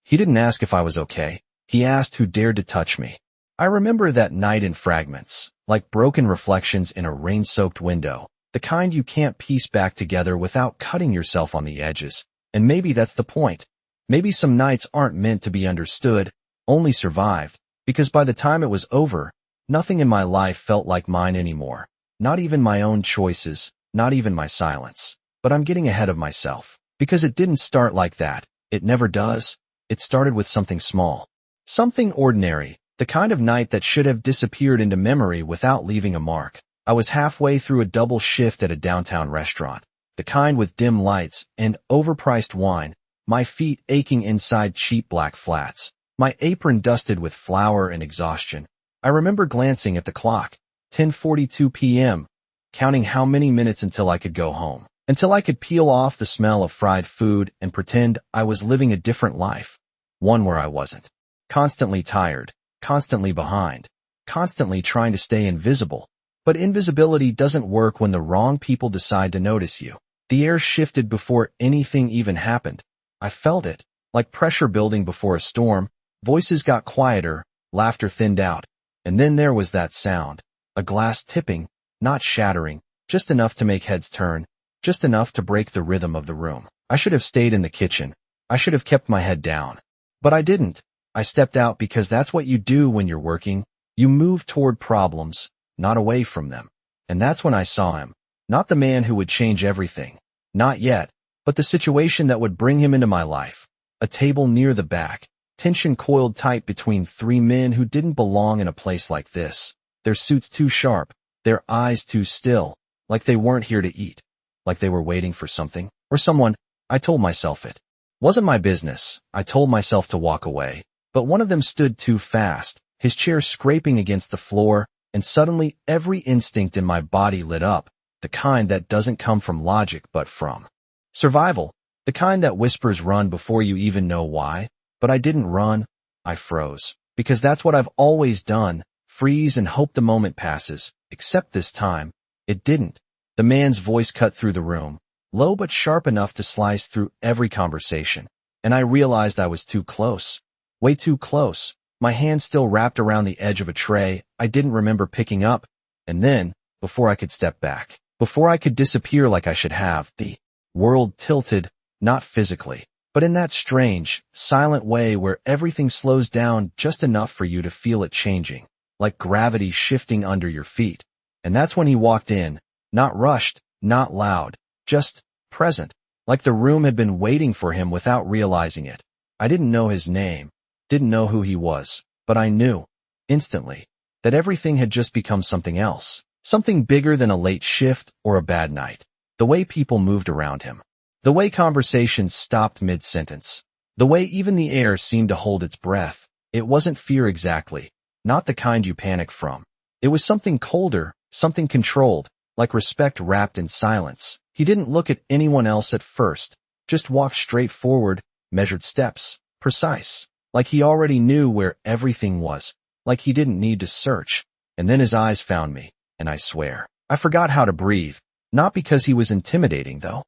He didn't ask if I was okay. He asked who dared to touch me. I remember that night in fragments, like broken reflections in a rain-soaked window, the kind you can't piece back together without cutting yourself on the edges. And maybe that's the point. Maybe some nights aren't meant to be understood, only survived, because by the time it was over, nothing in my life felt like mine anymore. Not even my own choices, not even my silence. But I'm getting ahead of myself. Because it didn't start like that. It never does. It started with something small. Something ordinary, the kind of night that should have disappeared into memory without leaving a mark. I was halfway through a double shift at a downtown restaurant, the kind with dim lights and overpriced wine, my feet aching inside cheap black flats, my apron dusted with flour and exhaustion. I remember glancing at the clock, 10:42 p.m., counting how many minutes until I could go home, until I could peel off the smell of fried food and pretend I was living a different life, one where I wasn't. Constantly tired, constantly behind, constantly trying to stay invisible. But invisibility doesn't work when the wrong people decide to notice you. The air shifted before anything even happened. I felt it, like pressure building before a storm. Voices got quieter, laughter thinned out. And then there was that sound. A glass tipping, not shattering, just enough to make heads turn, just enough to break the rhythm of the room. I should have stayed in the kitchen. I should have kept my head down. But I didn't. I stepped out because that's what you do when you're working. You move toward problems, not away from them. And that's when I saw him. Not the man who would change everything. Not yet. But the situation that would bring him into my life. A table near the back. Tension coiled tight between three men who didn't belong in a place like this. Their suits too sharp. Their eyes too still. Like they weren't here to eat. Like they were waiting for something. Or someone. I told myself it. Wasn't my business. I told myself to walk away. But one of them stood too fast. His chair scraping against the floor. And suddenly every instinct in my body lit up, the kind that doesn't come from logic but from survival, the kind that whispers run before you even know why. But I didn't run, I froze, because that's what I've always done, freeze and hope the moment passes, except this time, it didn't. The man's voice cut through the room, low but sharp enough to slice through every conversation, and I realized I was too close, way too close. My hand still wrapped around the edge of a tray I didn't remember picking up, and then, before I could step back, before I could disappear like I should have, the world tilted, not physically, but in that strange, silent way where everything slows down just enough for you to feel it changing, like gravity shifting under your feet. And that's when he walked in, not rushed, not loud, just present, like the room had been waiting for him without realizing it. I didn't know his name. Didn't know who he was, but I knew, instantly, that everything had just become something else, something bigger than a late shift or a bad night. The way people moved around him, the way conversations stopped mid-sentence, the way even the air seemed to hold its breath. It wasn't fear exactly, not the kind you panic from. It was something colder, something controlled, like respect wrapped in silence. He didn't look at anyone else at first, just walked straight forward, measured steps, precise. Like he already knew where everything was, like he didn't need to search. And then his eyes found me, and I swear, I forgot how to breathe. Not because he was intimidating, though.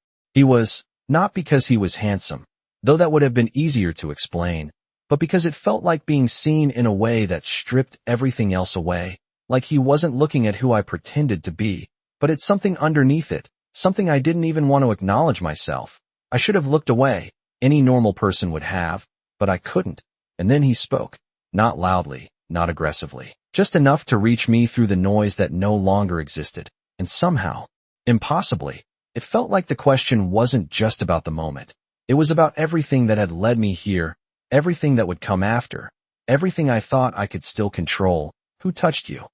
Not because he was handsome, though that would have been easier to explain, but because it felt like being seen in a way that stripped everything else away, like he wasn't looking at who I pretended to be, but at something underneath it, something I didn't even want to acknowledge myself. I should have looked away. Any normal person would have, but I couldn't. And then he spoke, not loudly, not aggressively, just enough to reach me through the noise that no longer existed. And somehow, impossibly, it felt like the question wasn't just about the moment. It was about everything that had led me here, everything that would come after, everything I thought I could still control. Who touched you?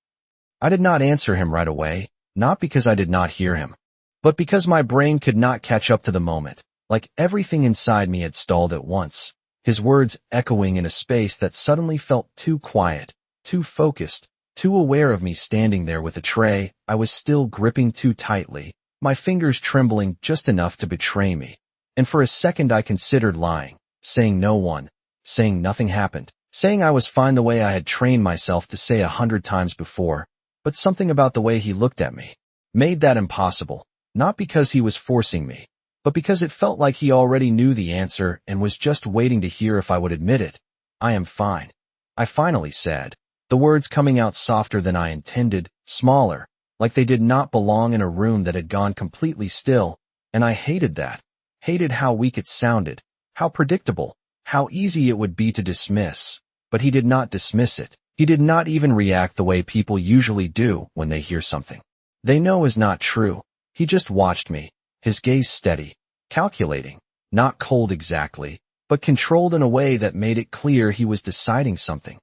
I did not answer him right away, not because I did not hear him, but because my brain could not catch up to the moment, like everything inside me had stalled at once. His words echoing in a space that suddenly felt too quiet, too focused, too aware of me standing there with a tray I was still gripping too tightly, my fingers trembling just enough to betray me. And for a second I considered lying, saying nothing happened, saying I was fine the way I had trained myself to say 100 times before, but something about the way he looked at me made that impossible, not because he was forcing me, but because it felt like he already knew the answer and was just waiting to hear if I would admit it. I am fine, I finally said, the words coming out softer than I intended, smaller, like they did not belong in a room that had gone completely still, and I hated that. Hated how weak it sounded, how predictable, how easy it would be to dismiss. But he did not dismiss it. He did not even react the way people usually do when they hear something they know is not true. He just watched me, his gaze steady, calculating, not cold exactly, but controlled in a way that made it clear he was deciding something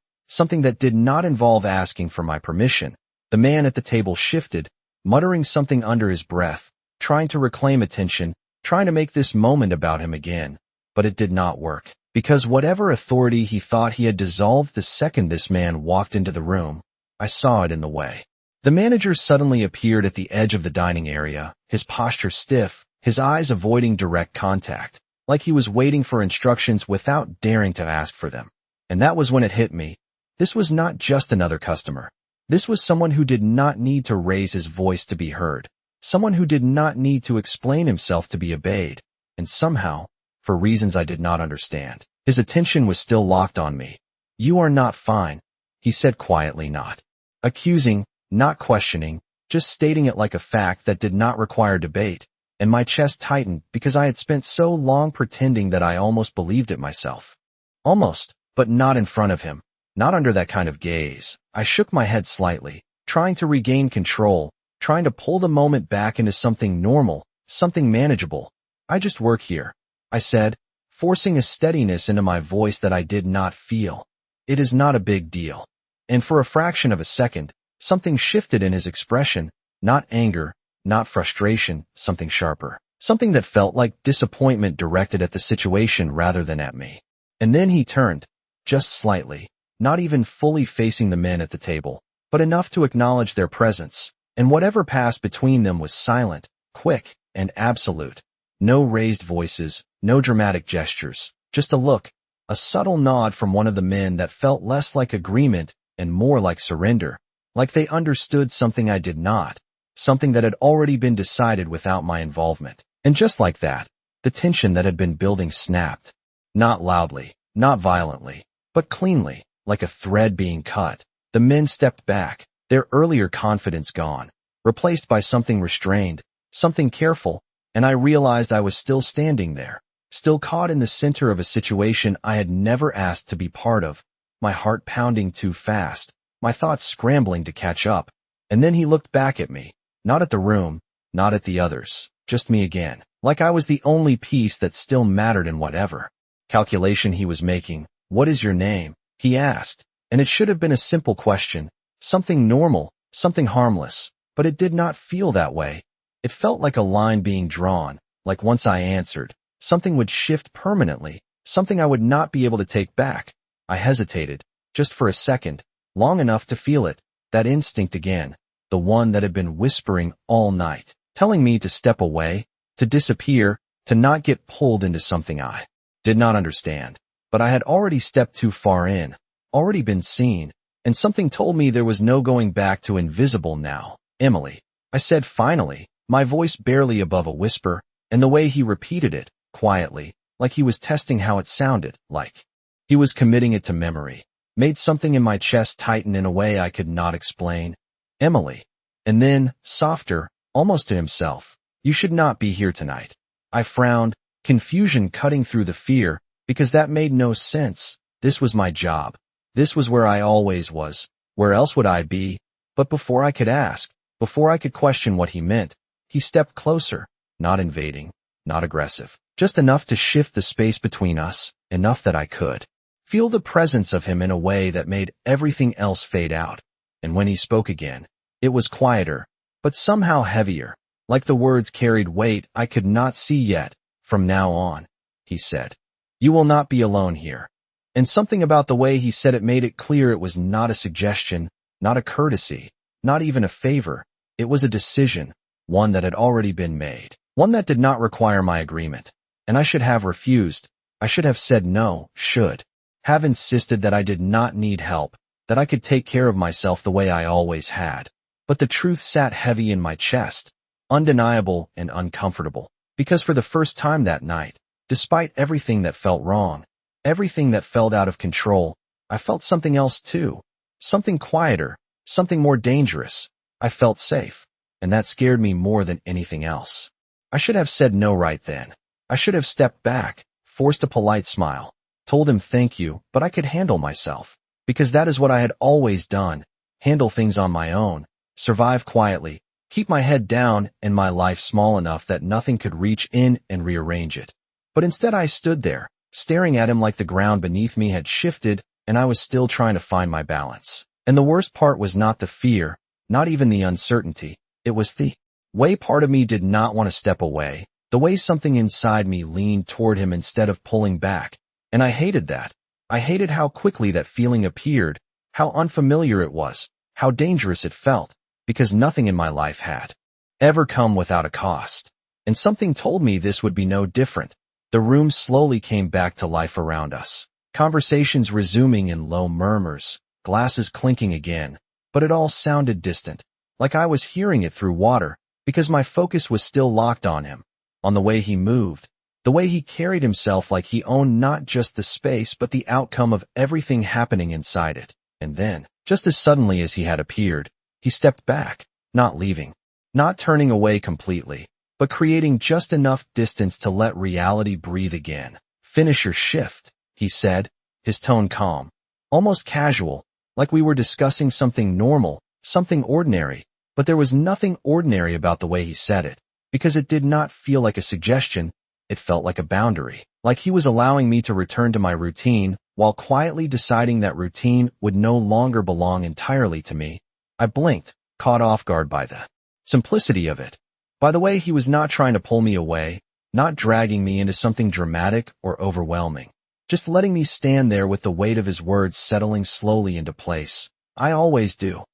that did not involve asking for my permission. The man at the table shifted, muttering something under his breath, trying to reclaim attention, trying to make this moment about him again. But it did not work, because whatever authority he thought he had dissolved the second this man walked into the room, I saw it in the way. The manager suddenly appeared at the edge of the dining area, his posture stiff, his eyes avoiding direct contact, like he was waiting for instructions without daring to ask for them. And that was when it hit me. This was not just another customer. This was someone who did not need to raise his voice to be heard, someone who did not need to explain himself to be obeyed, and somehow, for reasons I did not understand, his attention was still locked on me. "You are not fine," he said quietly, not accusing, not questioning, just stating it like a fact that did not require debate, and my chest tightened because I had spent so long pretending that I almost believed it myself. Almost, but not in front of him, not under that kind of gaze. I shook my head slightly, trying to regain control, trying to pull the moment back into something normal, something manageable. "I just work here," I said, forcing a steadiness into my voice that I did not feel. "It is not a big deal." And for a fraction of a second, something shifted in his expression, not anger, not frustration, something sharper, something that felt like disappointment directed at the situation rather than at me. And then he turned, just slightly, not even fully facing the men at the table, but enough to acknowledge their presence, and whatever passed between them was silent, quick, and absolute. No raised voices, no dramatic gestures, just a look, a subtle nod from one of the men that felt less like agreement and more like surrender, like they understood something I did not, something that had already been decided without my involvement. And just like that, the tension that had been building snapped. Not loudly, not violently, but cleanly, like a thread being cut. The men stepped back, their earlier confidence gone, replaced by something restrained, something careful, and I realized I was still standing there, still caught in the center of a situation I had never asked to be part of, my heart pounding too fast, my thoughts scrambling to catch up. And then he looked back at me, not at the room, not at the others, just me again, like I was the only piece that still mattered in whatever calculation he was making. "What is your name?" he asked, and it should have been a simple question, something normal, something harmless, but it did not feel that way. It felt like a line being drawn, like once I answered, something would shift permanently, something I would not be able to take back. I hesitated, just for a second, long enough to feel it, that instinct again, the one that had been whispering all night, telling me to step away, to disappear, to not get pulled into something I did not understand. But I had already stepped too far in, already been seen, and something told me there was no going back to invisible now. "Emily," I said finally, my voice barely above a whisper, and the way he repeated it, quietly, like he was testing how it sounded, like he was committing it to memory, made something in my chest tighten in a way I could not explain. "Emily." And then, softer, almost to himself, "You should not be here tonight." I frowned, confusion cutting through the fear, because that made no sense. This was my job. This was where I always was. Where else would I be? But before I could ask, before I could question what he meant, he stepped closer, not invading, not aggressive, just enough to shift the space between us, enough that I could feel the presence of him in a way that made everything else fade out. And when he spoke again, it was quieter, but somehow heavier, like the words carried weight I could not see yet. "From now on," he said, "you will not be alone here." And something about the way he said it made it clear it was not a suggestion, not a courtesy, not even a favor. It was a decision, one that had already been made, one that did not require my agreement. And I should have refused. I should have said no, should have insisted that I did not need help, that I could take care of myself the way I always had. But the truth sat heavy in my chest, undeniable and uncomfortable, Because for the first time that night, despite everything that felt wrong, everything that felt out of control, I felt something else too. Something quieter, something more dangerous. I felt safe, and that scared me more than anything else. I should have said no right then. I should have stepped back, forced a polite smile, told him thank you, but I could handle myself. Because that is what I had always done, handle things on my own, survive quietly, keep my head down and my life small enough that nothing could reach in and rearrange it. But instead I stood there, staring at him like the ground beneath me had shifted and I was still trying to find my balance. And the worst part was not the fear, not even the uncertainty, it was the way part of me did not want to step away, the way something inside me leaned toward him instead of pulling back. And I hated that. I hated how quickly that feeling appeared, how unfamiliar it was, how dangerous it felt, because nothing in my life had ever come without a cost. And something told me this would be no different. The room slowly came back to life around us. Conversations resuming in low murmurs, glasses clinking again, but it all sounded distant, like I was hearing it through water, because my focus was still locked on him, on the way he moved, the way he carried himself like he owned not just the space but the outcome of everything happening inside it. And then, just as suddenly as he had appeared, he stepped back, not leaving, not turning away completely, but creating just enough distance to let reality breathe again. "Finish your shift," he said, his tone calm, almost casual, like we were discussing something normal, something ordinary, but there was nothing ordinary about the way he said it, because it did not feel like a suggestion. It felt like a boundary, like he was allowing me to return to my routine, while quietly deciding that routine would no longer belong entirely to me. I blinked, caught off guard by the simplicity of it. By the way, he was not trying to pull me away, not dragging me into something dramatic or overwhelming, just letting me stand there with the weight of his words settling slowly into place. "I always do,"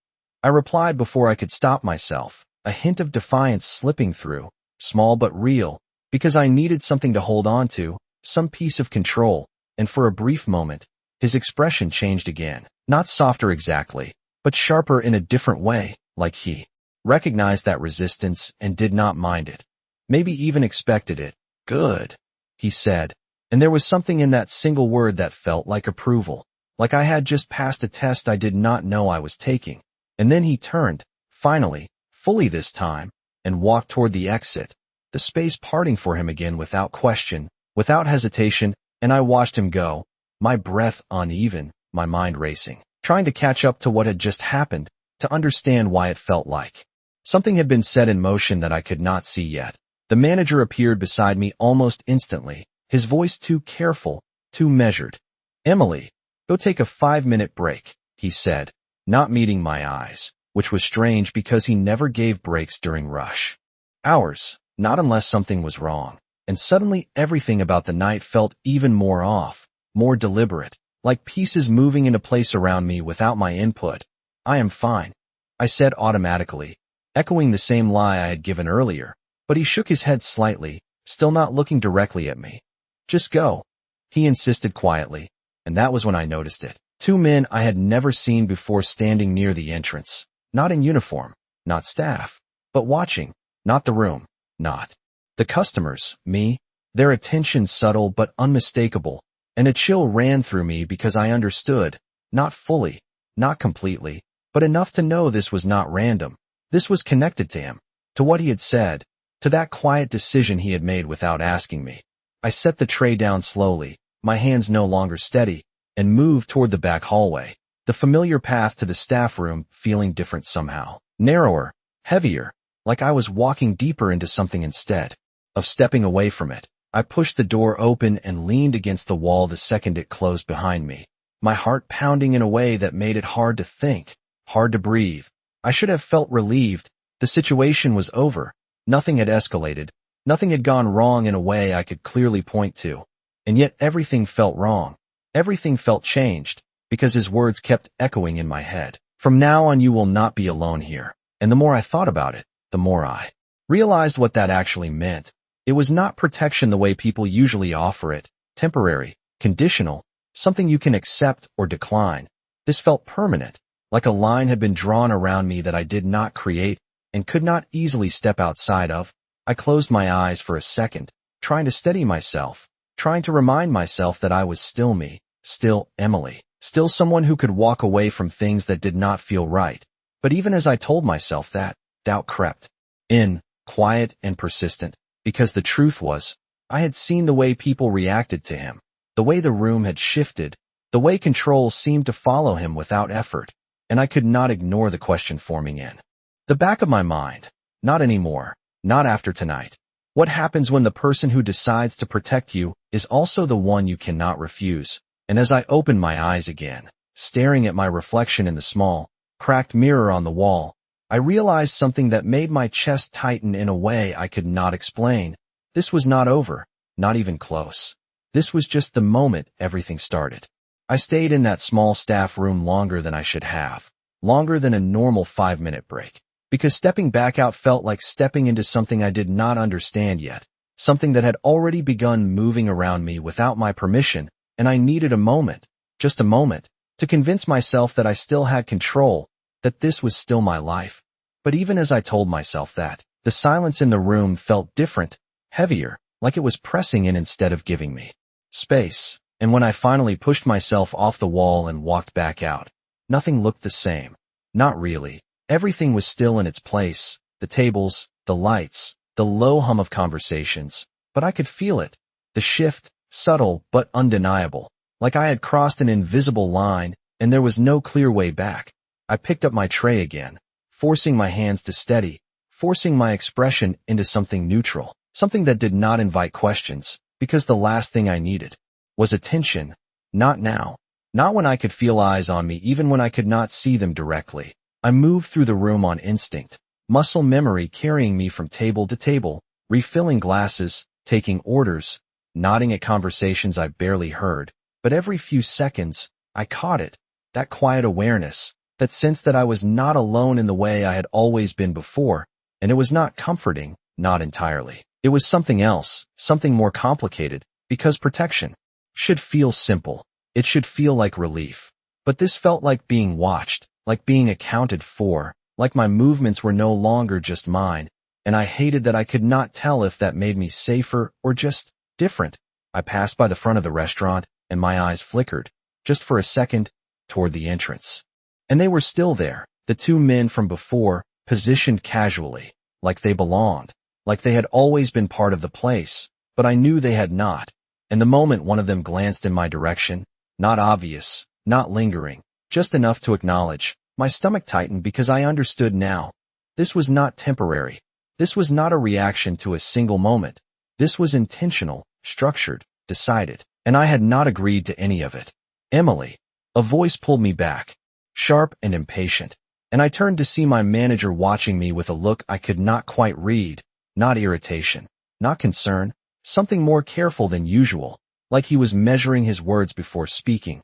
I replied before I could stop myself, a hint of defiance slipping through, small but real, because I needed something to hold on to, some piece of control. And for a brief moment, his expression changed again, not softer exactly, but sharper in a different way, like he recognized that resistance and did not mind it, maybe even expected it. "Good," he said, and there was something in that single word that felt like approval, like I had just passed a test I did not know I was taking. And then he turned, finally, fully this time, and walked toward the exit, the space parting for him again without question, without hesitation, and I watched him go, my breath uneven, my mind racing, trying to catch up to what had just happened, to understand why it felt like something had been set in motion that I could not see yet. The manager appeared beside me almost instantly, his voice too careful, too measured. "Emily, go take a 5-minute break," he said, not meeting my eyes, which was strange because he never gave breaks during rush hours, not unless something was wrong. And suddenly everything about the night felt even more off, more deliberate, like pieces moving into place around me without my input. "I am fine," I said automatically, echoing the same lie I had given earlier, but he shook his head slightly, still not looking directly at me. "Just go," he insisted quietly, and that was when I noticed it. 2 men I had never seen before standing near the entrance, not in uniform, not staff, but watching, not the room, not the customers, me, their attention subtle but unmistakable, and a chill ran through me because I understood, not fully, not completely, but enough to know this was not random. This was connected to him, to what he had said, to that quiet decision he had made without asking me. I set the tray down slowly, my hands no longer steady, and moved toward the back hallway, the familiar path to the staff room feeling different somehow, narrower, heavier, like I was walking deeper into something instead of stepping away from it. I pushed the door open and leaned against the wall the second it closed behind me, my heart pounding in a way that made it hard to think, hard to breathe. I should have felt relieved. The situation was over. Nothing had escalated. Nothing had gone wrong in a way I could clearly point to. And yet everything felt wrong. Everything felt changed, because his words kept echoing in my head. "From now on you will not be alone here." And the more I thought about it, the more I realized what that actually meant. It was not protection the way people usually offer it, temporary, conditional, something you can accept or decline. This felt permanent, like a line had been drawn around me that I did not create and could not easily step outside of. I closed my eyes for a second, trying to steady myself, trying to remind myself that I was still me, still Emily, still someone who could walk away from things that did not feel right. But even as I told myself that, doubt crept in, quiet and persistent, because the truth was, I had seen the way people reacted to him, the way the room had shifted, the way control seemed to follow him without effort, and I could not ignore the question forming in the back of my mind. Not anymore, not after tonight. What happens when the person who decides to protect you is also the one you cannot refuse? And as I opened my eyes again, staring at my reflection in the small, cracked mirror on the wall, I realized something that made my chest tighten in a way I could not explain. This was not over, not even close. This was just the moment everything started. I stayed in that small staff room longer than I should have, longer than a normal 5-minute break, because stepping back out felt like stepping into something I did not understand yet, something that had already begun moving around me without my permission, and I needed a moment, just a moment, to convince myself that I still had control, that this was still my life. But even as I told myself that, the silence in the room felt different, heavier, like it was pressing in instead of giving me space. And when I finally pushed myself off the wall and walked back out, nothing looked the same. Not really. Everything was still in its place, the tables, the lights, the low hum of conversations, but I could feel it. The shift, subtle but undeniable, like I had crossed an invisible line and there was no clear way back. I picked up my tray again, forcing my hands to steady, forcing my expression into something neutral, something that did not invite questions, because the last thing I needed was attention. Not now. Not when I could feel eyes on me, even when I could not see them directly. I moved through the room on instinct, muscle memory carrying me from table to table, refilling glasses, taking orders, nodding at conversations I barely heard. But every few seconds, I caught it, that quiet awareness, that sense that I was not alone in the way I had always been before, and it was not comforting, not entirely. It was something else, something more complicated, because protection should feel simple. It should feel like relief. But this felt like being watched, like being accounted for, like my movements were no longer just mine, and I hated that I could not tell if that made me safer or just different. I passed by the front of the restaurant, and my eyes flickered, just for a second, toward the entrance. And they were still there, the two men from before, positioned casually, like they belonged, like they had always been part of the place, but I knew they had not. And the moment one of them glanced in my direction, not obvious, not lingering, just enough to acknowledge, my stomach tightened because I understood now. This was not temporary. This was not a reaction to a single moment. This was intentional, structured, decided, and I had not agreed to any of it. Emily. A voice pulled me back, sharp and impatient, and I turned to see my manager watching me with a look I could not quite read, not irritation, not concern, something more careful than usual, like he was measuring his words before speaking.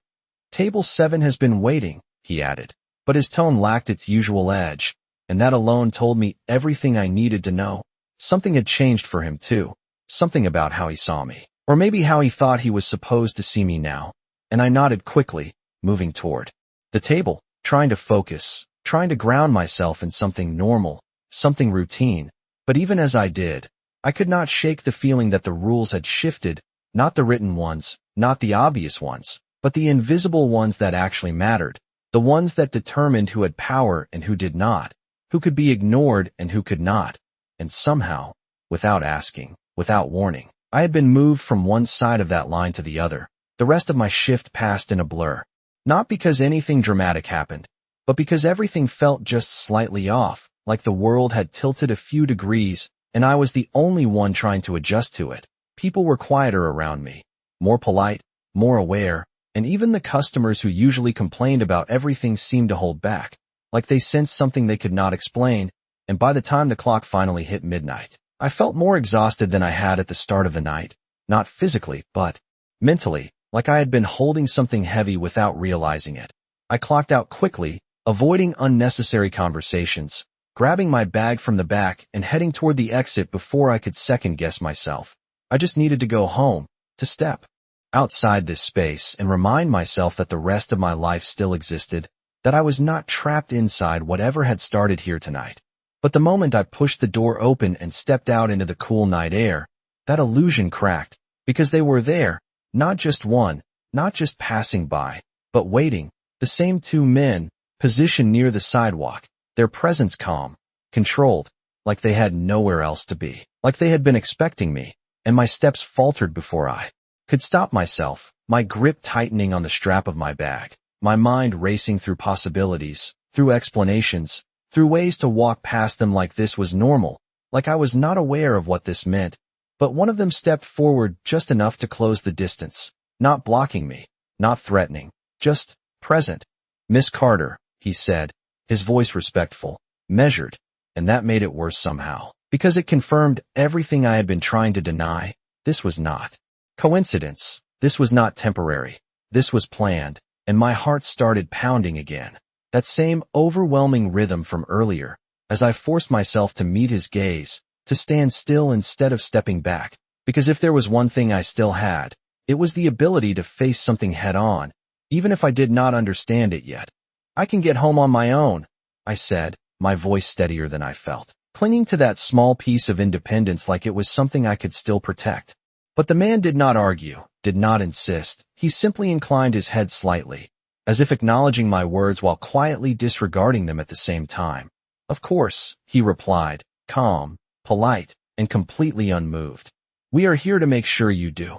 Table 7 has been waiting, he added, but his tone lacked its usual edge, and that alone told me everything I needed to know. Something had changed for him too, something about how he saw me, or maybe how he thought he was supposed to see me now, and I nodded quickly, moving toward the table, trying to focus, trying to ground myself in something normal, something routine. But even as I did, I could not shake the feeling that the rules had shifted, not the written ones, not the obvious ones, but the invisible ones that actually mattered, the ones that determined who had power and who did not, who could be ignored and who could not. And somehow, without asking, without warning, I had been moved from one side of that line to the other. The rest of my shift passed in a blur. Not because anything dramatic happened, but because everything felt just slightly off, like the world had tilted a few degrees, and I was the only one trying to adjust to it. People were quieter around me, more polite, more aware, and even the customers who usually complained about everything seemed to hold back, like they sensed something they could not explain. And by the time the clock finally hit midnight, I felt more exhausted than I had at the start of the night, not physically, but mentally, like I had been holding something heavy without realizing it. I clocked out quickly, avoiding unnecessary conversations, grabbing my bag from the back and heading toward the exit before I could second-guess myself. I just needed to go home, to step outside this space and remind myself that the rest of my life still existed, that I was not trapped inside whatever had started here tonight. But the moment I pushed the door open and stepped out into the cool night air, that illusion cracked, because they were there, not just one, not just passing by, but waiting, the same two men, positioned near the sidewalk, their presence calm, controlled, like they had nowhere else to be, like they had been expecting me, and my steps faltered before I could stop myself, my grip tightening on the strap of my bag, my mind racing through possibilities, through explanations, through ways to walk past them like this was normal, like I was not aware of what this meant. But one of them stepped forward just enough to close the distance, not blocking me, not threatening, just present. "Miss Carter," he said, his voice respectful, measured, and that made it worse somehow, because it confirmed everything I had been trying to deny. This was not coincidence. This was not temporary. This was planned, and my heart started pounding again. That same overwhelming rhythm from earlier, as I forced myself to meet his gaze, to stand still instead of stepping back, because if there was one thing I still had, it was the ability to face something head-on, even if I did not understand it yet. "I can get home on my own," I said, my voice steadier than I felt, clinging to that small piece of independence like it was something I could still protect. But the man did not argue, did not insist. He simply inclined his head slightly, as if acknowledging my words while quietly disregarding them at the same time. "Of course," he replied, calm, polite, and completely unmoved. "We are here to make sure you do."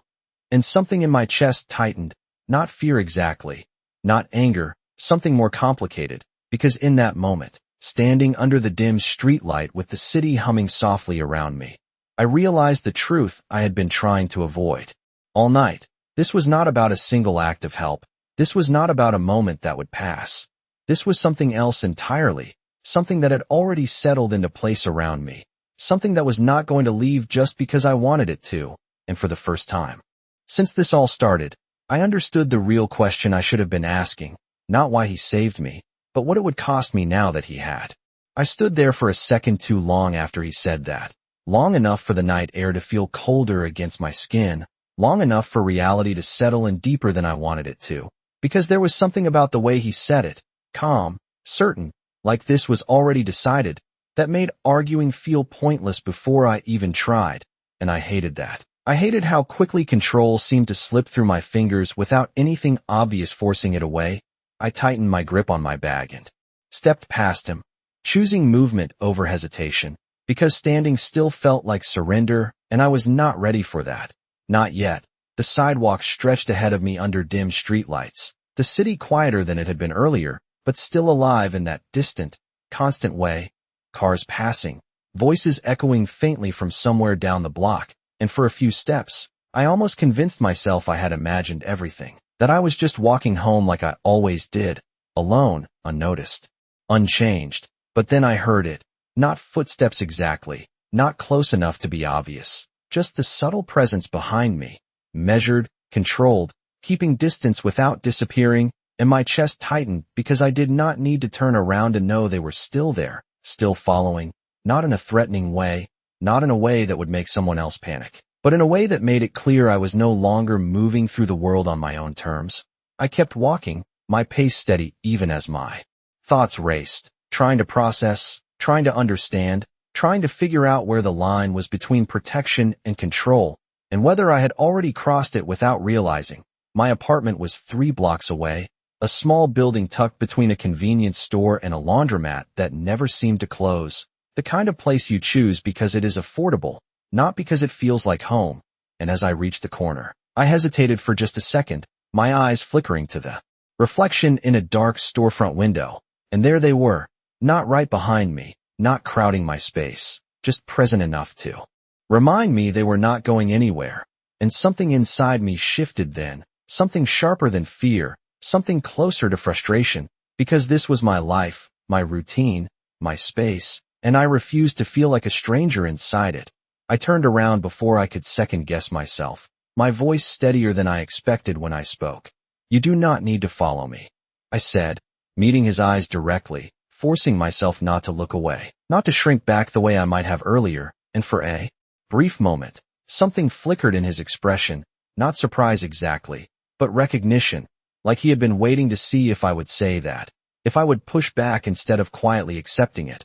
And something in my chest tightened, not fear exactly, not anger, something more complicated, because in that moment, standing under the dim streetlight with the city humming softly around me, I realized the truth I had been trying to avoid all night. This was not about a single act of help. This was not about a moment that would pass. This was something else entirely, something that had already settled into place around me, something that was not going to leave just because I wanted it to, and for the first time. Since this all started, I understood the real question I should have been asking, not why he saved me, but what it would cost me now that he had. I stood there for a second too long after he said that, long enough for the night air to feel colder against my skin, long enough for reality to settle in deeper than I wanted it to, because there was something about the way he said it, calm, certain, like this was already decided, that made arguing feel pointless before I even tried, and I hated that. I hated how quickly control seemed to slip through my fingers without anything obvious forcing it away. I tightened my grip on my bag and stepped past him, choosing movement over hesitation, because standing still felt like surrender, and I was not ready for that. Not yet. The sidewalk stretched ahead of me under dim streetlights, the city quieter than it had been earlier, but still alive in that distant, constant way. Cars passing, voices echoing faintly from somewhere down the block, and for a few steps, I almost convinced myself I had imagined everything, that I was just walking home like I always did, alone, unnoticed, unchanged. But then I heard it, not footsteps exactly, not close enough to be obvious, just the subtle presence behind me, measured, controlled, keeping distance without disappearing, and my chest tightened because I did not need to turn around to know they were still there, still following, not in a threatening way, not in a way that would make someone else panic, but in a way that made it clear I was no longer moving through the world on my own terms. I kept walking, my pace steady even as my thoughts raced, trying to process, trying to understand, trying to figure out where the line was between protection and control, and whether I had already crossed it without realizing. My apartment was 3 blocks away, a small building tucked between a convenience store and a laundromat that never seemed to close, the kind of place you choose because it is affordable, not because it feels like home. And as I reached the corner, I hesitated for just a second, my eyes flickering to the reflection in a dark storefront window, and there they were, not right behind me, not crowding my space, just present enough to remind me they were not going anywhere. And something inside me shifted then, something sharper than fear, something closer to frustration, because this was my life, my routine, my space, and I refused to feel like a stranger inside it. I turned around before I could second-guess myself, my voice steadier than I expected when I spoke. "You do not need to follow me," I said, meeting his eyes directly, forcing myself not to look away, not to shrink back the way I might have earlier, and for a brief moment, something flickered in his expression, not surprise exactly, but recognition, like he had been waiting to see if I would say that, if I would push back instead of quietly accepting it.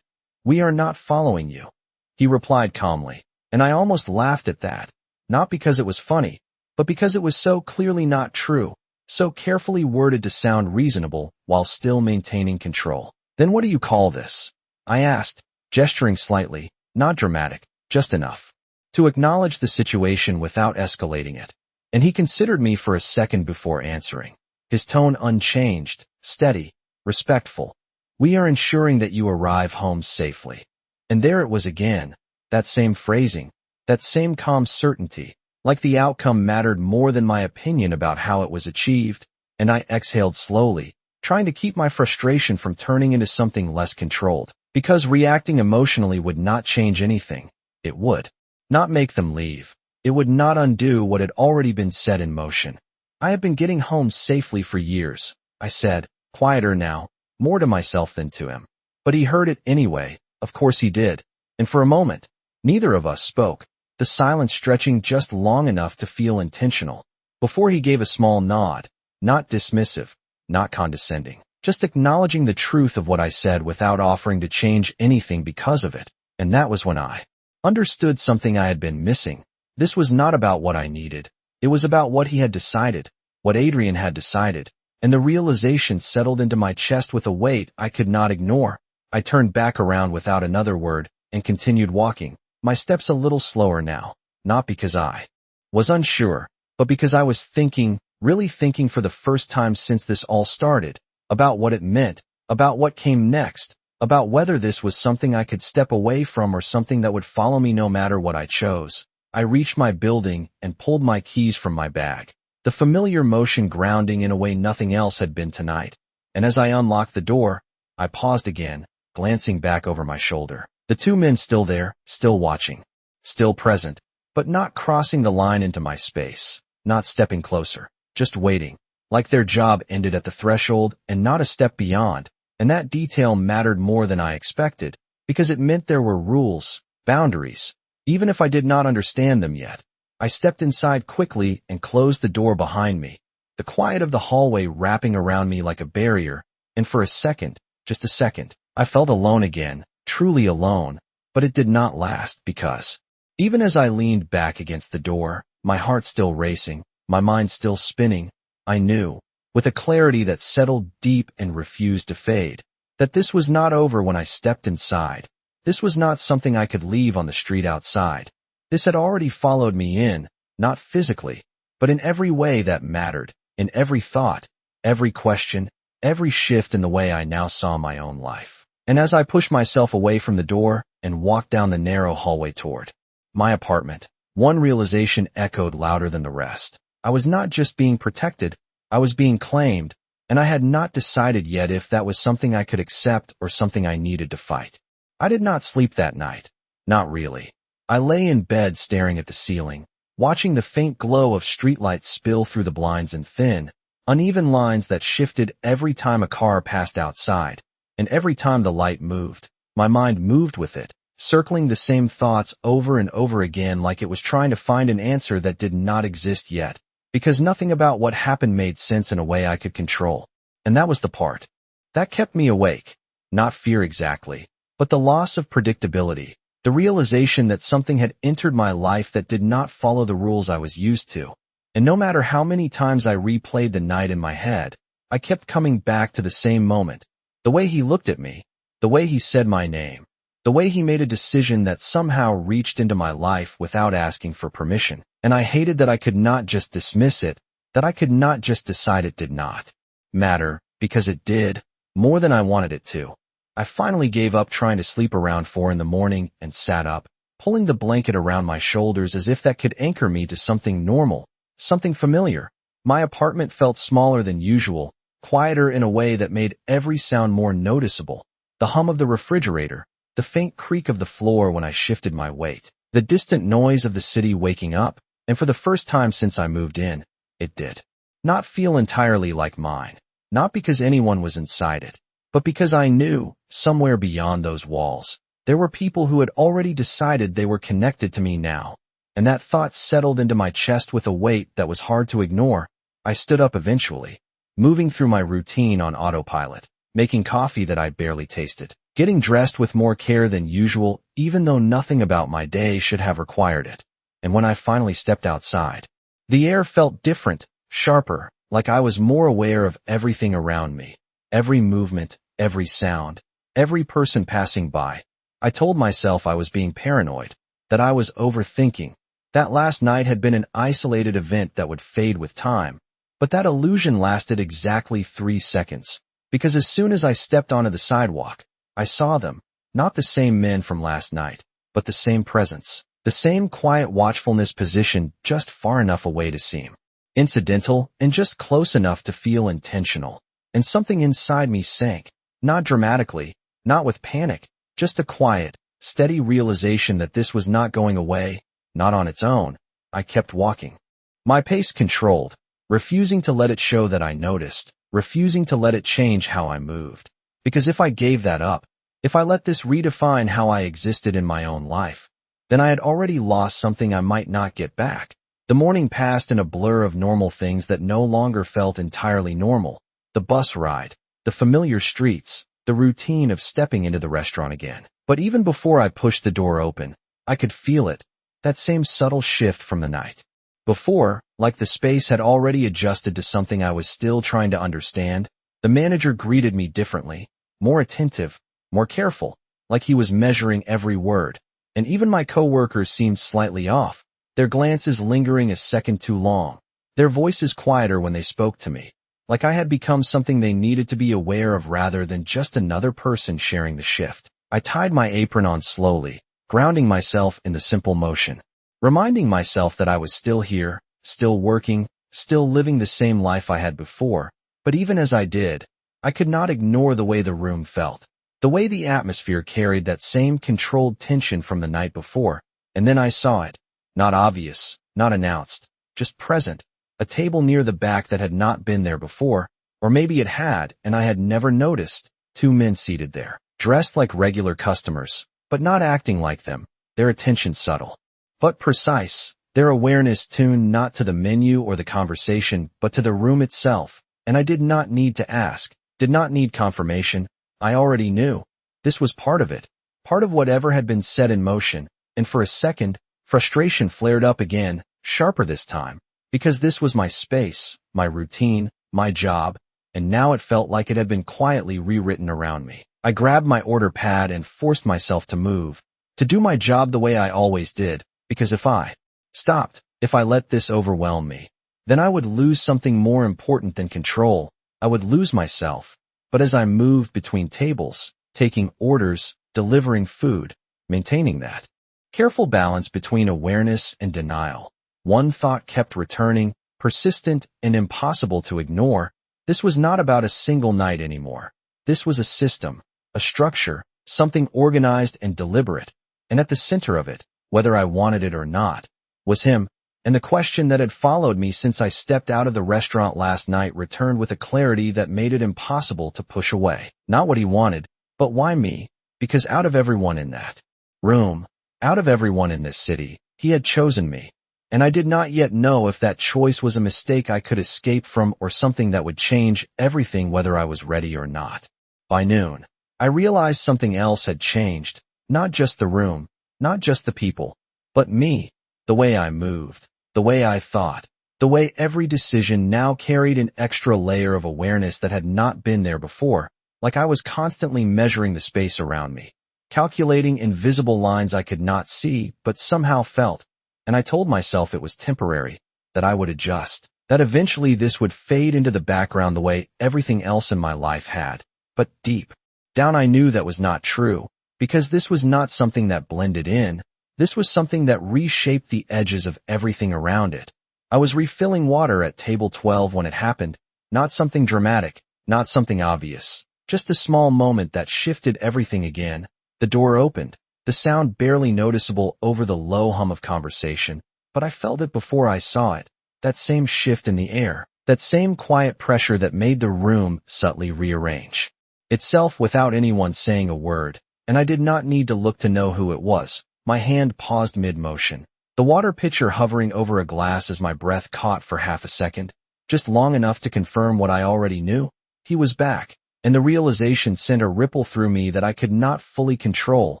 "We are not following you," he replied calmly, and I almost laughed at that, not because it was funny, but because it was so clearly not true, so carefully worded to sound reasonable while still maintaining control. "Then what do you call this?" I asked, gesturing slightly, not dramatic, just enough to acknowledge the situation without escalating it. And he considered me for a second before answering, his tone unchanged, steady, respectful. "We are ensuring that you arrive home safely." And there it was again, that same phrasing, that same calm certainty, like the outcome mattered more than my opinion about how it was achieved, and I exhaled slowly, trying to keep my frustration from turning into something less controlled, because reacting emotionally would not change anything. It would not make them leave. It would not undo what had already been set in motion. "I have been getting home safely for years," I said, quieter now, more to myself than to him. But he heard it anyway, of course he did, and for a moment, neither of us spoke, the silence stretching just long enough to feel intentional, before he gave a small nod, not dismissive, not condescending, just acknowledging the truth of what I said without offering to change anything because of it. And that was when I understood something I had been missing. This was not about what I needed. It was about what he had decided, what Adrian had decided, and the realization settled into my chest with a weight I could not ignore. I turned back around without another word and continued walking, my steps a little slower now, not because I was unsure, but because I was thinking, really thinking for the first time since this all started, about what it meant, about what came next, about whether this was something I could step away from or something that would follow me no matter what I chose. I reached my building and pulled my keys from my bag, the familiar motion grounding in a way nothing else had been tonight. And as I unlocked the door, I paused again, glancing back over my shoulder. The two men still there, still watching, still present, but not crossing the line into my space, not stepping closer, just waiting, like their job ended at the threshold and not a step beyond. And that detail mattered more than I expected, because it meant there were rules, boundaries, even if I did not understand them yet. I stepped inside quickly and closed the door behind me, the quiet of the hallway wrapping around me like a barrier, and for a second, just a second, I felt alone again, truly alone, but it did not last because, even as I leaned back against the door, my heart still racing, my mind still spinning, I knew, with a clarity that settled deep and refused to fade, that this was not over when I stepped inside. This was not something I could leave on the street outside. This had already followed me in, not physically, but in every way that mattered, in every thought, every question, every shift in the way I now saw my own life. And as I pushed myself away from the door and walked down the narrow hallway toward my apartment, one realization echoed louder than the rest. I was not just being protected, I was being claimed, and I had not decided yet if that was something I could accept or something I needed to fight. I did not sleep that night. Not really. I lay in bed staring at the ceiling, watching the faint glow of streetlights spill through the blinds in thin, uneven lines that shifted every time a car passed outside, and every time the light moved, my mind moved with it, circling the same thoughts over and over again like it was trying to find an answer that did not exist yet. Because nothing about what happened made sense in a way I could control. And that was the part that kept me awake. Not fear exactly, but the loss of predictability, the realization that something had entered my life that did not follow the rules I was used to. And no matter how many times I replayed the night in my head, I kept coming back to the same moment. The way he looked at me, the way he said my name, the way he made a decision that somehow reached into my life without asking for permission. And I hated that I could not just dismiss it, that I could not just decide it did not matter, because it did, more than I wanted it to. I finally gave up trying to sleep around 4 a.m. and sat up, pulling the blanket around my shoulders as if that could anchor me to something normal, something familiar. My apartment felt smaller than usual, quieter in a way that made every sound more noticeable. The hum of the refrigerator, the faint creak of the floor when I shifted my weight, the distant noise of the city waking up. And for the first time since I moved in, it did not feel entirely like mine. Not because anyone was inside it, but because I knew, somewhere beyond those walls, there were people who had already decided they were connected to me now. And that thought settled into my chest with a weight that was hard to ignore. I stood up eventually, moving through my routine on autopilot, making coffee that I barely tasted, getting dressed with more care than usual, even though nothing about my day should have required it. And when I finally stepped outside, the air felt different, sharper, like I was more aware of everything around me. Every movement, every sound, every person passing by. I told myself I was being paranoid, that I was overthinking, that last night had been an isolated event that would fade with time. But that illusion lasted exactly 3 seconds, because as soon as I stepped onto the sidewalk, I saw them, not the same men from last night, but the same presence, the same quiet watchfulness positioned just far enough away to seem incidental and just close enough to feel intentional. And something inside me sank, not dramatically, not with panic, just a quiet, steady realization that this was not going away, not on its own. I kept walking. My pace controlled, refusing to let it show that I noticed, refusing to let it change how I moved. Because if I gave that up, if I let this redefine how I existed in my own life, then I had already lost something I might not get back. The morning passed in a blur of normal things that no longer felt entirely normal. The bus ride, the familiar streets, the routine of stepping into the restaurant again. But even before I pushed the door open, I could feel it, that same subtle shift from the night before, like the space had already adjusted to something I was still trying to understand. The manager greeted me differently, more attentive, more careful, like he was measuring every word. And even my coworkers seemed slightly off, their glances lingering a second too long, their voices quieter when they spoke to me, like I had become something they needed to be aware of rather than just another person sharing the shift. I tied my apron on slowly, grounding myself in the simple motion, reminding myself that I was still here, still working, still living the same life I had before. But even as I did, I could not ignore the way the room felt, the way the atmosphere carried that same controlled tension from the night before. And then I saw it, not obvious, not announced, just present, a table near the back that had not been there before, or maybe it had and I had never noticed. 2 men seated there, dressed like regular customers, but not acting like them, their attention subtle, but precise, their awareness tuned not to the menu or the conversation, but to the room itself. And I did not need to ask, did not need confirmation. I already knew. This was part of it, part of whatever had been set in motion. And for a second, frustration flared up again, sharper this time, because this was my space, my routine, my job, and now it felt like it had been quietly rewritten around me. I grabbed my order pad and forced myself to move, to do my job the way I always did, because if I stopped, if I let this overwhelm me, then I would lose something more important than control. I would lose myself. But as I moved between tables, taking orders, delivering food, maintaining that careful balance between awareness and denial, one thought kept returning, persistent and impossible to ignore. This was not about a single night anymore. This was a system, a structure, something organized and deliberate. And at the center of it, whether I wanted it or not, was him. And the question that had followed me since I stepped out of the restaurant last night returned with a clarity that made it impossible to push away. Not what he wanted, but why me? Because out of everyone in that room, out of everyone in this city, he had chosen me. And I did not yet know if that choice was a mistake I could escape from or something that would change everything whether I was ready or not. By noon, I realized something else had changed, not just the room, not just the people, but me, the way I moved, the way I thought, the way every decision now carried an extra layer of awareness that had not been there before, like I was constantly measuring the space around me, calculating invisible lines I could not see but somehow felt. And I told myself it was temporary, that I would adjust, that eventually this would fade into the background the way everything else in my life had. But deep down I knew that was not true, because this was not something that blended in. This was something that reshaped the edges of everything around it. I was refilling water at table 12 when it happened, not something dramatic, not something obvious, just a small moment that shifted everything again. The door opened, the sound barely noticeable over the low hum of conversation, but I felt it before I saw it, that same shift in the air, that same quiet pressure that made the room subtly rearrange itself without anyone saying a word, and I did not need to look to know who it was. My hand paused mid-motion, the water pitcher hovering over a glass as my breath caught for half a second, just long enough to confirm what I already knew. He was back, and the realization sent a ripple through me that I could not fully control,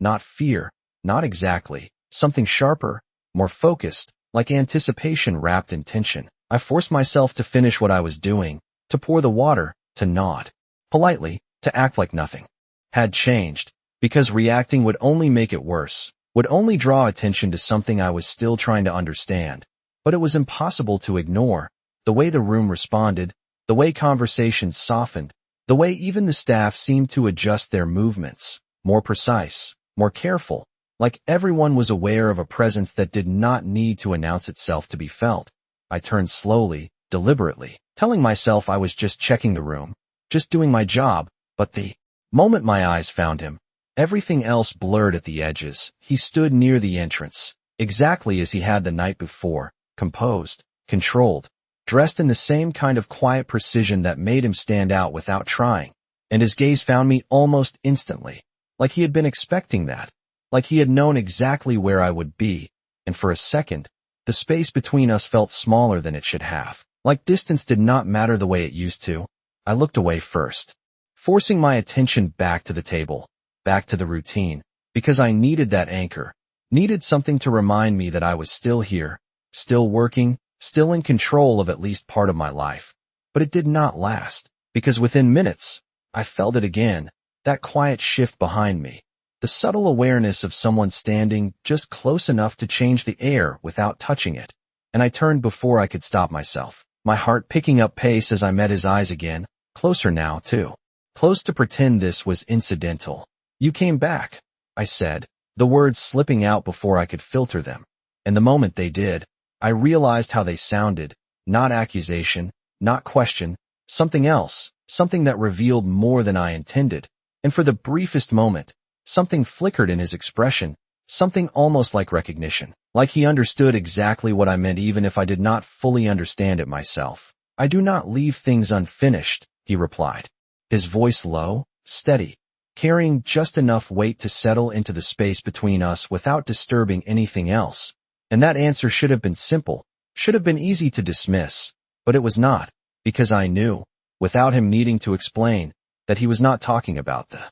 not fear, not exactly, something sharper, more focused, like anticipation wrapped in tension. I forced myself to finish what I was doing, to pour the water, to nod politely, to act like nothing had changed, because reacting would only make it worse, would only draw attention to something I was still trying to understand. But it was impossible to ignore the way the room responded, the way conversations softened, the way even the staff seemed to adjust their movements, more precise, more careful, like everyone was aware of a presence that did not need to announce itself to be felt. I turned slowly, deliberately, telling myself I was just checking the room, just doing my job, but the moment my eyes found him, everything else blurred at the edges. He stood near the entrance, exactly as he had the night before, composed, controlled, dressed in the same kind of quiet precision that made him stand out without trying, and his gaze found me almost instantly, like he had been expecting that, like he had known exactly where I would be, and for a second, the space between us felt smaller than it should have, like distance did not matter the way it used to. I looked away first, forcing my attention back to the table, back to the routine, because I needed that anchor, needed something to remind me that I was still here, still working, still in control of at least part of my life. But it did not last, because within minutes, I felt it again, that quiet shift behind me, the subtle awareness of someone standing just close enough to change the air without touching it. And I turned before I could stop myself, my heart picking up pace as I met his eyes again, closer now, too. Close to pretend this was incidental. "You came back," I said, the words slipping out before I could filter them. And the moment they did, I realized how they sounded, not accusation, not question, something else, something that revealed more than I intended. And for the briefest moment, something flickered in his expression, something almost like recognition, like he understood exactly what I meant even if I did not fully understand it myself. "I do not leave things unfinished," he replied, his voice low, steady, carrying just enough weight to settle into the space between us without disturbing anything else. And that answer should have been simple, should have been easy to dismiss, but it was not, because I knew, without him needing to explain, that he was not talking about the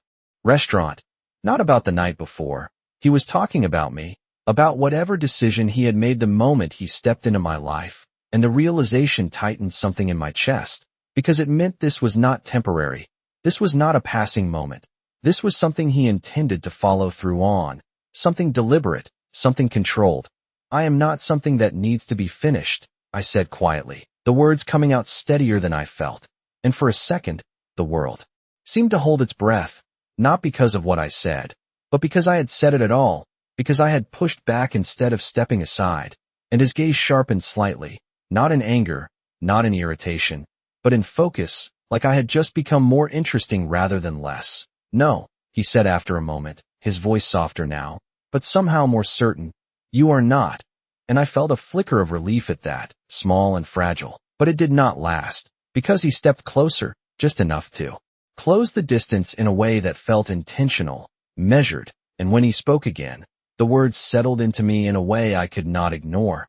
restaurant, not about the night before. He was talking about me, about whatever decision he had made the moment he stepped into my life, and the realization tightened something in my chest, because it meant this was not temporary. This was not a passing moment. This was something he intended to follow through on, something deliberate, something controlled. "I am not something that needs to be finished," I said quietly, the words coming out steadier than I felt. And for a second, the world seemed to hold its breath, not because of what I said, but because I had said it at all, because I had pushed back instead of stepping aside. And his gaze sharpened slightly, not in anger, not in irritation, but in focus, like I had just become more interesting rather than less. "No," he said after a moment, his voice softer now, but somehow more certain. "You are not." And I felt a flicker of relief at that, small and fragile. But it did not last, because he stepped closer, just enough to close the distance in a way that felt intentional, measured, and when he spoke again, the words settled into me in a way I could not ignore.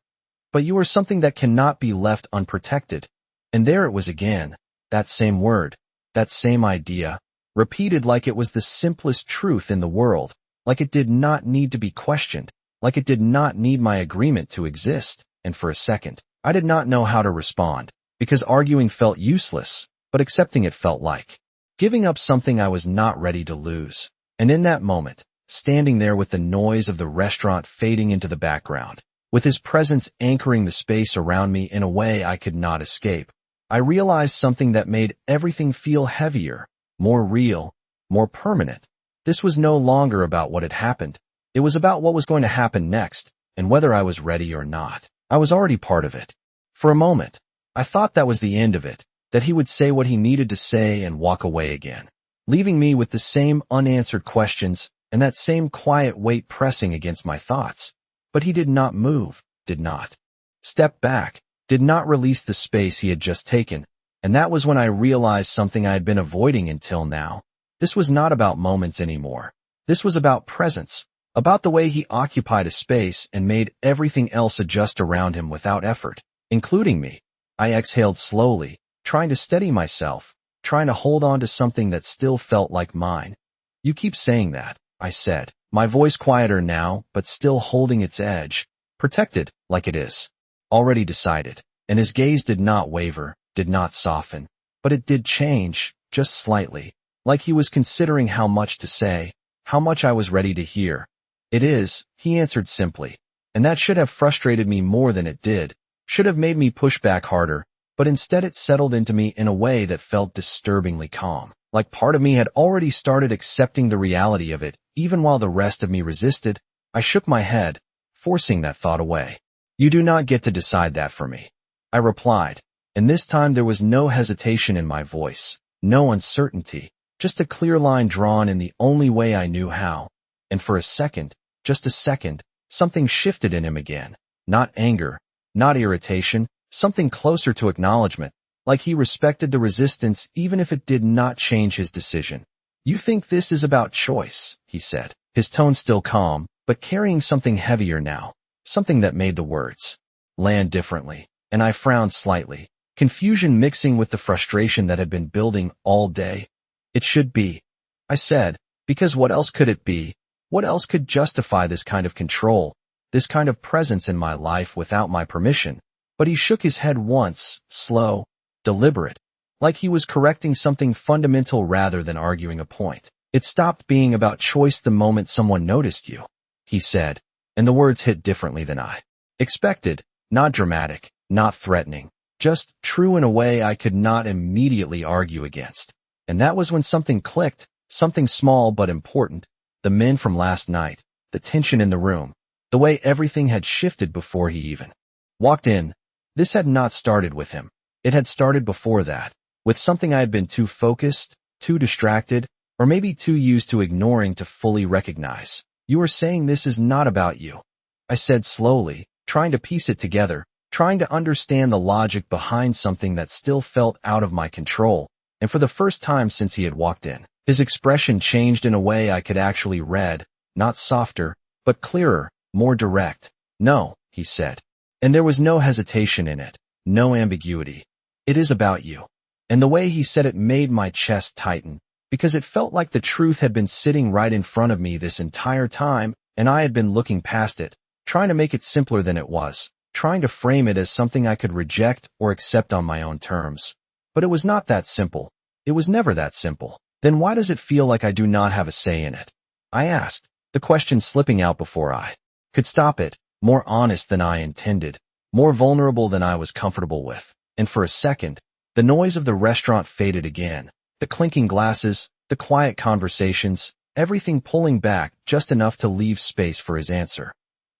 "But you are something that cannot be left unprotected." And there it was again, that same word, that same idea, repeated like it was the simplest truth in the world, like it did not need to be questioned, like it did not need my agreement to exist. And for a second, I did not know how to respond, because arguing felt useless, but accepting it felt like giving up something I was not ready to lose. And in that moment, standing there with the noise of the restaurant fading into the background, with his presence anchoring the space around me in a way I could not escape, I realized something that made everything feel heavier, more real, more permanent. This was no longer about what had happened. It was about what was going to happen next, and whether I was ready or not. I was already part of it. For a moment, I thought that was the end of it, that he would say what he needed to say and walk away again, leaving me with the same unanswered questions and that same quiet weight pressing against my thoughts. But he did not move, did not step back, did not release the space he had just taken, and that was when I realized something I had been avoiding until now. This was not about moments anymore. This was about presence, about the way he occupied a space and made everything else adjust around him without effort, including me. I exhaled slowly, trying to steady myself, trying to hold on to something that still felt like mine. You keep saying that, I said, my voice quieter now, but still holding its edge, protected like it is. Already decided. And his gaze did not waver, did not soften, but it did change, just slightly, like he was considering how much to say, how much I was ready to hear. It is, he answered simply, and that should have frustrated me more than it did, should have made me push back harder, but instead it settled into me in a way that felt disturbingly calm, like part of me had already started accepting the reality of it, even while the rest of me resisted. I shook my head, forcing that thought away. You do not get to decide that for me, I replied, and this time there was no hesitation in my voice, no uncertainty, just a clear line drawn in the only way I knew how. And for a second, just a second, something shifted in him again. Not anger, not irritation, something closer to acknowledgement, like he respected the resistance even if it did not change his decision. You think this is about choice, he said, his tone still calm, but carrying something heavier now, something that made the words land differently, and I frowned slightly, confusion mixing with the frustration that had been building all day. It should be, I said, because what else could it be? What else could justify this kind of control, this kind of presence in my life without my permission? But he shook his head once, slow, deliberate, like he was correcting something fundamental rather than arguing a point. It stopped being about choice the moment someone noticed you, he said, and the words hit differently than I expected, not dramatic, not threatening, just true in a way I could not immediately argue against. And that was when something clicked, something small but important. The men from last night, the tension in the room, the way everything had shifted before he even walked in. This had not started with him. It had started before that, with something I had been too focused, too distracted, or maybe too used to ignoring to fully recognize. You are saying this is not about you, I said slowly, trying to piece it together, trying to understand the logic behind something that still felt out of my control, and for the first time since he had walked in, his expression changed in a way I could actually read, not softer, but clearer, more direct. No, he said. And there was no hesitation in it, no ambiguity. It is about you. And the way he said it made my chest tighten, because it felt like the truth had been sitting right in front of me this entire time, and I had been looking past it, trying to make it simpler than it was, trying to frame it as something I could reject or accept on my own terms. But it was not that simple. It was never that simple. Then why does it feel like I do not have a say in it? I asked, the question slipping out before I could stop it, more honest than I intended, more vulnerable than I was comfortable with. And for a second, the noise of the restaurant faded again, the clinking glasses, the quiet conversations, everything pulling back just enough to leave space for his answer.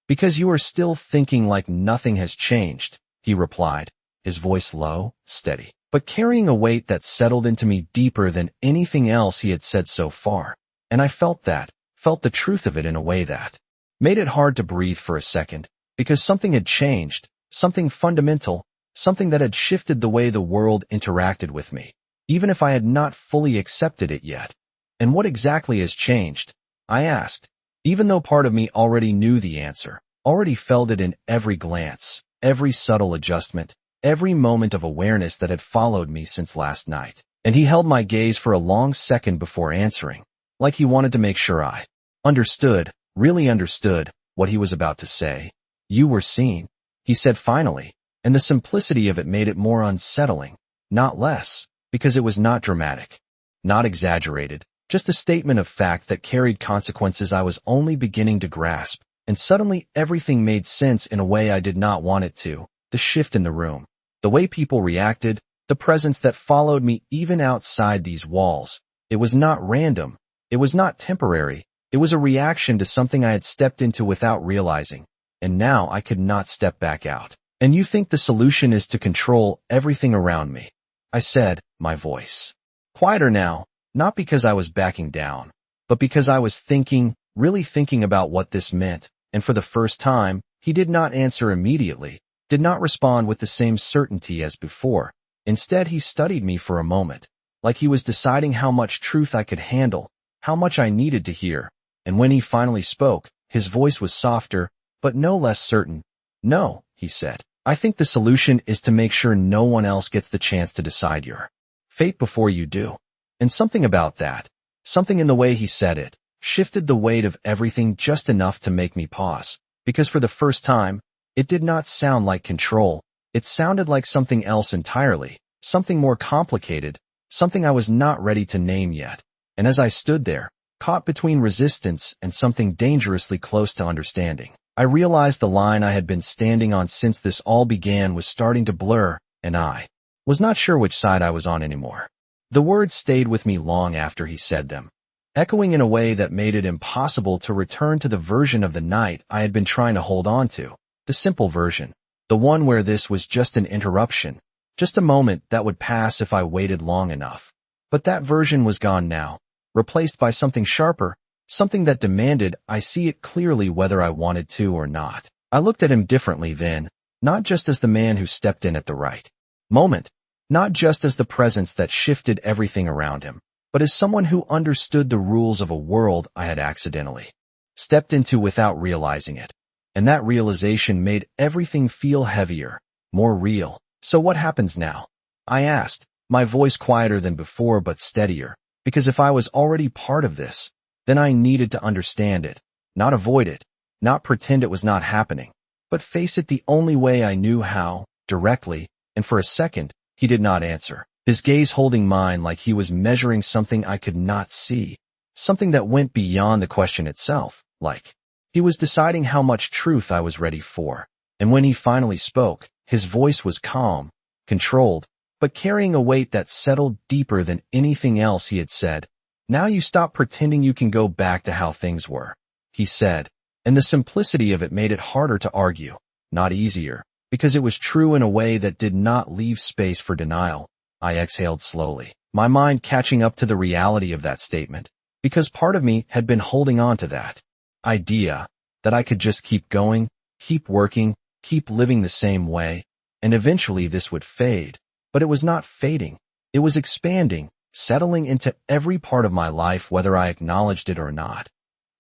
Because you are still thinking like nothing has changed, he replied, his voice low, steady, but carrying a weight that settled into me deeper than anything else he had said so far. And I felt the truth of it in a way that made it hard to breathe for a second, because something had changed, something fundamental, something that had shifted the way the world interacted with me, even if I had not fully accepted it yet. And what exactly has changed? I asked, even though part of me already knew the answer, already felt it in every glance, every subtle adjustment, every moment of awareness that had followed me since last night. And he held my gaze for a long second before answering, like he wanted to make sure I understood, really understood, what he was about to say. You were seen, he said finally, and the simplicity of it made it more unsettling, not less, because it was not dramatic, not exaggerated, just a statement of fact that carried consequences I was only beginning to grasp, and suddenly everything made sense in a way I did not want it to. The shift in the room, the way people reacted, the presence that followed me even outside these walls. It was not random. It was not temporary. It was a reaction to something I had stepped into without realizing, and now I could not step back out. And you think the solution is to control everything around me? I said, my voice quieter now, not because I was backing down, but because I was thinking, really thinking about what this meant. And for the first time, he did not answer immediately, did not respond with the same certainty as before. Instead, he studied me for a moment, like he was deciding how much truth I could handle, how much I needed to hear. And when he finally spoke, his voice was softer, but no less certain. No, he said, I think the solution is to make sure no one else gets the chance to decide your Fate before you do. And something about that, something in the way he said it, shifted the weight of everything just enough to make me pause. Because for the first time, it did not sound like control. It sounded like something else entirely, something more complicated, something I was not ready to name yet. And as I stood there, caught between resistance and something dangerously close to understanding, I realized the line I had been standing on since this all began was starting to blur, and I was not sure which side I was on anymore. The words stayed with me long after he said them, echoing in a way that made it impossible to return to the version of the night I had been trying to hold on to, the simple version, the one where this was just an interruption, just a moment that would pass if I waited long enough. But that version was gone now, replaced by something sharper, something that demanded I see it clearly whether I wanted to or not. I looked at him differently then, not just as the man who stepped in at the right moment, not just as the presence that shifted everything around him, but as someone who understood the rules of a world I had accidentally stepped into without realizing it. And that realization made everything feel heavier, more real. So what happens now? I asked, my voice quieter than before but steadier, because if I was already part of this, then I needed to understand it, not avoid it, not pretend it was not happening, but face it the only way I knew how, directly. And for a second, he did not answer, his gaze holding mine like he was measuring something I could not see, something that went beyond the question itself, like he was deciding how much truth I was ready for. And when he finally spoke, his voice was calm, controlled, but carrying a weight that settled deeper than anything else he had said. Now you stop pretending you can go back to how things were, he said, and the simplicity of it made it harder to argue, not easier, because it was true in a way that did not leave space for denial. I exhaled slowly, my mind catching up to the reality of that statement, because part of me had been holding on to that idea that I could just keep going, keep working, keep living the same way, and eventually this would fade. But it was not fading. It was expanding, settling into every part of my life whether I acknowledged it or not.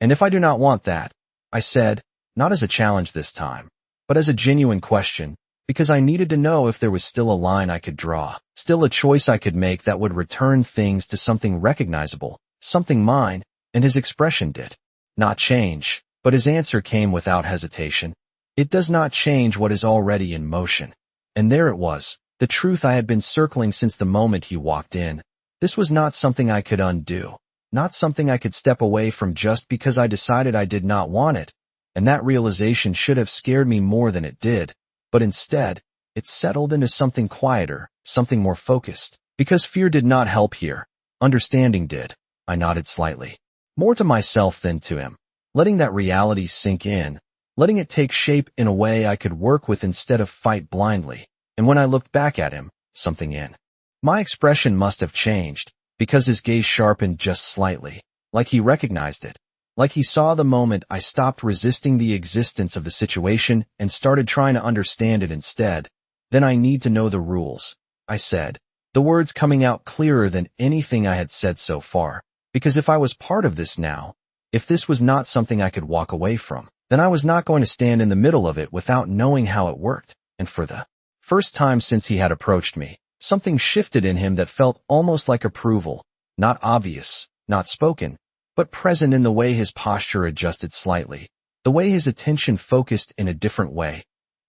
And if I do not want that, I said, not as a challenge this time, but as a genuine question, because I needed to know if there was still a line I could draw, still a choice I could make that would return things to something recognizable, something mine, and his expression did not change, but his answer came without hesitation. It does not change what is already in motion. And there it was, the truth I had been circling since the moment he walked in. This was not something I could undo, not something I could step away from just because I decided I did not want it. And that realization should have scared me more than it did. But instead, it settled into something quieter, something more focused. Because fear did not help here. Understanding did. I nodded slightly. More to myself than to him. Letting that reality sink in. Letting it take shape in a way I could work with instead of fight blindly. And when I looked back at him, something in my expression must have changed, because his gaze sharpened just slightly, like he recognized it, like he saw the moment I stopped resisting the existence of the situation and started trying to understand it instead. Then I need to know the rules, I said, the words coming out clearer than anything I had said so far, because if I was part of this now, if this was not something I could walk away from, then I was not going to stand in the middle of it without knowing how it worked. And for the first time since he had approached me, something shifted in him that felt almost like approval, not obvious, not spoken, but present in the way his posture adjusted slightly, the way his attention focused in a different way.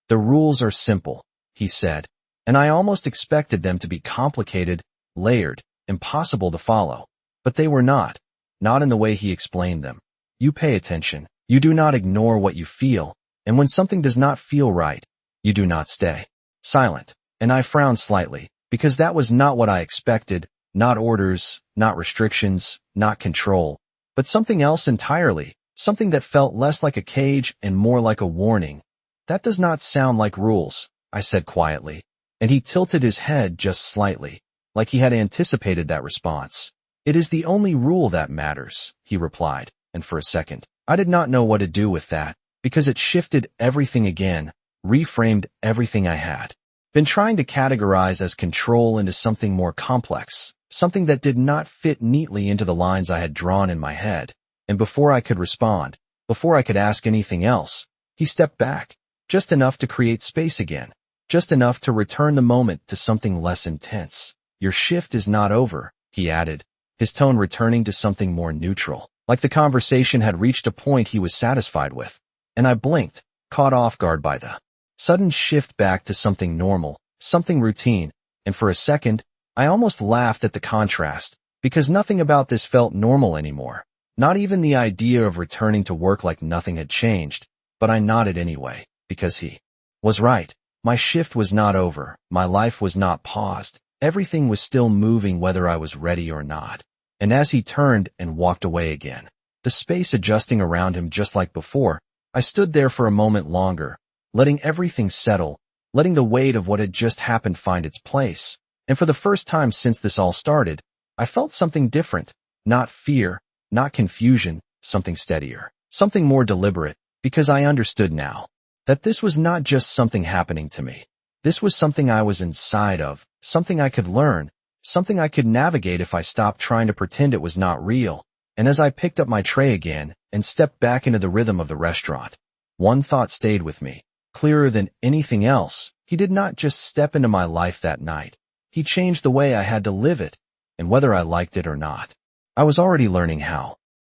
The rules are simple, he said, and I almost expected them to be complicated, layered, impossible to follow. But they were not in the way he explained them. You pay attention, you do not ignore what you feel, and when something does not feel right, you do not stay silent. And I frowned slightly, because that was not what I expected, not orders, not restrictions, not control, but something else entirely, something that felt less like a cage and more like a warning. That does not sound like rules, I said quietly, and he tilted his head just slightly, like he had anticipated that response. It is the only rule that matters, he replied, and for a second, I did not know what to do with that, because it shifted everything again, reframed everything I had been trying to categorize as control into something more complex, something that did not fit neatly into the lines I had drawn in my head. And before I could respond, before I could ask anything else, he stepped back, just enough to create space again, just enough to return the moment to something less intense. Your shift is not over, he added, his tone returning to something more neutral, like the conversation had reached a point he was satisfied with. And I blinked, caught off guard by the sudden shift back to something normal, something routine, and for a second, I almost laughed at the contrast, because nothing about this felt normal anymore. Not even the idea of returning to work like nothing had changed, but I nodded anyway, because he was right. My shift was not over, my life was not paused, everything was still moving whether I was ready or not. And as he turned and walked away again, the space adjusting around him just like before, I stood there for a moment longer, letting everything settle, letting the weight of what had just happened find its place. And for the first time since this all started, I felt something different, not fear, not confusion, something steadier, something more deliberate, because I understood now that this was not just something happening to me. This was something I was inside of, something I could learn, something I could navigate if I stopped trying to pretend it was not real. And as I picked up my tray again and stepped back into the rhythm of the restaurant, one thought stayed with me, clearer than anything else. He did not just step into my life that night. He changed the way I had to live it, and whether I liked it or not. I was already learning how.